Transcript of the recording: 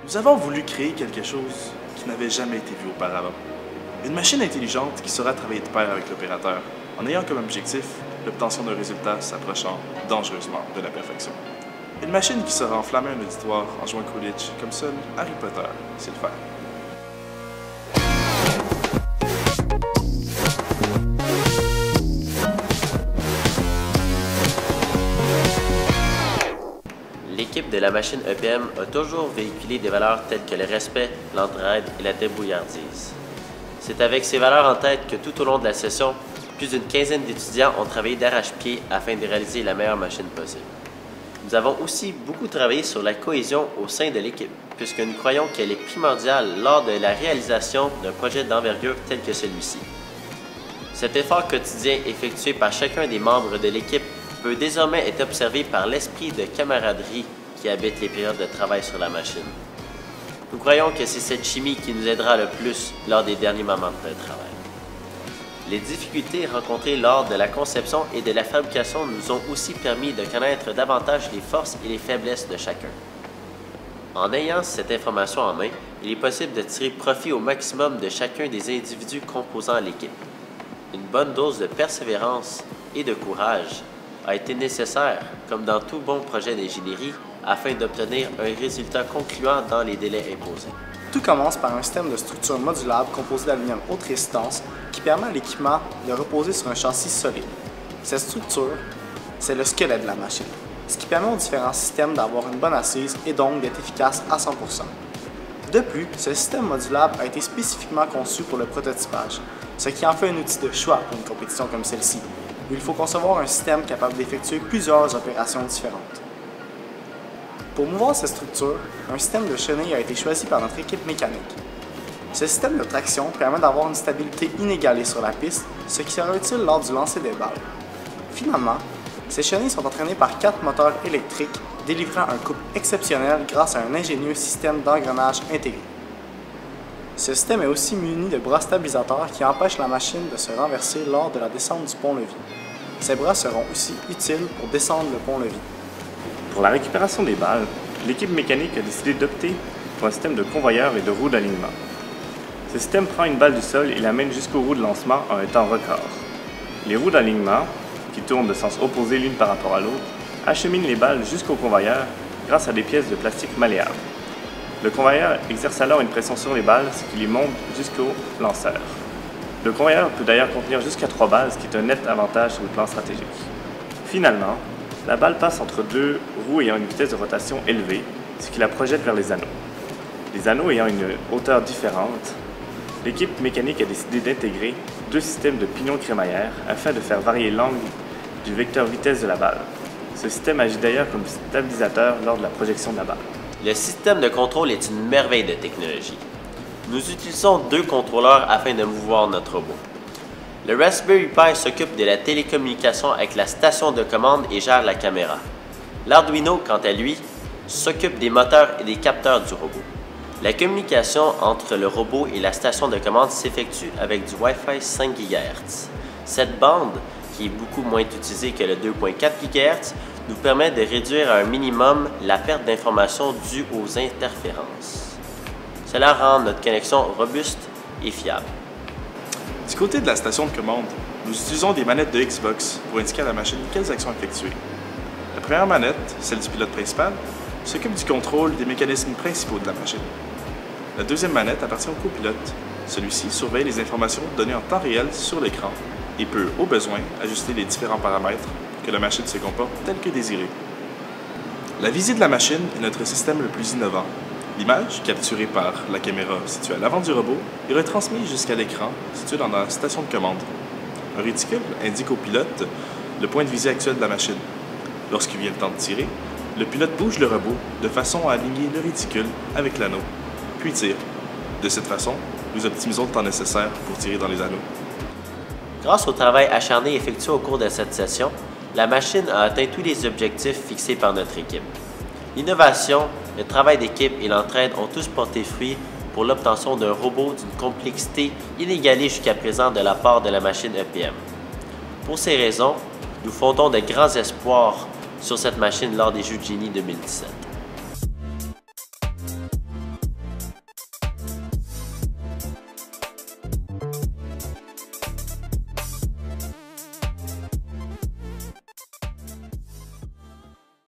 Nous avons voulu créer quelque chose qui n'avait jamais été vu auparavant. Une machine intelligente qui saura travailler de pair avec l'opérateur, en ayant comme objectif l'obtention d'un résultat s'approchant dangereusement de la perfection. Une machine qui saura enflammer un auditoire en jouant Quidditch comme seul Harry Potter sait le faire. L'équipe de la machine EPM a toujours véhiculé des valeurs telles que le respect, l'entraide et la débrouillardise. C'est avec ces valeurs en tête que tout au long de la session, plus d'une quinzaine d'étudiants ont travaillé d'arrache-pied afin de réaliser la meilleure machine possible. Nous avons aussi beaucoup travaillé sur la cohésion au sein de l'équipe, puisque nous croyons qu'elle est primordiale lors de la réalisation d'un projet d'envergure tel que celui-ci. Cet effort quotidien effectué par chacun des membres de l'équipe peut désormais être observé par l'esprit de camaraderie qui habite les périodes de travail sur la machine. Nous croyons que c'est cette chimie qui nous aidera le plus lors des derniers moments de travail. Les difficultés rencontrées lors de la conception et de la fabrication nous ont aussi permis de connaître davantage les forces et les faiblesses de chacun. En ayant cette information en main, il est possible de tirer profit au maximum de chacun des individus composant l'équipe. Une bonne dose de persévérance et de courage a été nécessaire, comme dans tout bon projet d'ingénierie, afin d'obtenir un résultat concluant dans les délais imposés. Tout commence par un système de structure modulable composé d'aluminium haute résistance qui permet à l'équipement de reposer sur un châssis solide. Cette structure, c'est le squelette de la machine, ce qui permet aux différents systèmes d'avoir une bonne assise et donc d'être efficace à 100%. De plus, ce système modulable a été spécifiquement conçu pour le prototypage, ce qui en fait un outil de choix pour une compétition comme celle-ci, où il faut concevoir un système capable d'effectuer plusieurs opérations différentes. Pour mouvoir cette structure, un système de chenille a été choisi par notre équipe mécanique. Ce système de traction permet d'avoir une stabilité inégalée sur la piste, ce qui sera utile lors du lancer des balles. Finalement, ces chenilles sont entraînées par 4 moteurs électriques délivrant un couple exceptionnel grâce à un ingénieux système d'engrenage intégré. Ce système est aussi muni de bras stabilisateurs qui empêchent la machine de se renverser lors de la descente du pont-levis. Ces bras seront aussi utiles pour descendre le pont-levis. Pour la récupération des balles, l'équipe mécanique a décidé d'opter pour un système de convoyeur et de roues d'alignement. Ce système prend une balle du sol et l'amène jusqu'aux roues de lancement en un temps record. Les roues d'alignement, qui tournent de sens opposé l'une par rapport à l'autre, acheminent les balles jusqu'au convoyeur grâce à des pièces de plastique malléables. Le convoyeur exerce alors une pression sur les balles, ce qui les monte jusqu'au lanceur. Le convoyeur peut d'ailleurs contenir jusqu'à 3 balles, ce qui est un net avantage sur le plan stratégique. Finalement, la balle passe entre deux roues ayant une vitesse de rotation élevée, ce qui la projette vers les anneaux. Les anneaux ayant une hauteur différente, l'équipe mécanique a décidé d'intégrer 2 systèmes de pignon crémaillère afin de faire varier l'angle du vecteur vitesse de la balle. Ce système agit d'ailleurs comme stabilisateur lors de la projection de la balle. Le système de contrôle est une merveille de technologie. Nous utilisons 2 contrôleurs afin de mouvoir notre robot. Le Raspberry Pi s'occupe de la télécommunication avec la station de commande et gère la caméra. L'Arduino, quant à lui, s'occupe des moteurs et des capteurs du robot. La communication entre le robot et la station de commande s'effectue avec du Wi-Fi 5 GHz. Cette bande, qui est beaucoup moins utilisée que le 2.4 GHz, nous permet de réduire à un minimum la perte d'informations due aux interférences. Cela rend notre connexion robuste et fiable. Du côté de la station de commande, nous utilisons des manettes de Xbox pour indiquer à la machine quelles actions effectuer. La première manette, celle du pilote principal, s'occupe du contrôle des mécanismes principaux de la machine. La deuxième manette appartient au copilote. Celui-ci surveille les informations données en temps réel sur l'écran et peut, au besoin, ajuster les différents paramètres pour que la machine se comporte tel que désiré. La visée de la machine est notre système le plus innovant. L'image, capturée par la caméra située à l'avant du robot, est retransmise jusqu'à l'écran situé dans la station de commande. Un réticule indique au pilote le point de visée actuel de la machine. Lorsqu'il vient le temps de tirer, le pilote bouge le robot de façon à aligner le réticule avec l'anneau, puis tire. De cette façon, nous optimisons le temps nécessaire pour tirer dans les anneaux. Grâce au travail acharné effectué au cours de cette session, la machine a atteint tous les objectifs fixés par notre équipe. L'innovation, le travail d'équipe et l'entraide ont tous porté fruit pour l'obtention d'un robot d'une complexité inégalée jusqu'à présent de la part de la machine EPM. Pour ces raisons, nous fondons de grands espoirs sur cette machine lors des Jeux de génie 2017.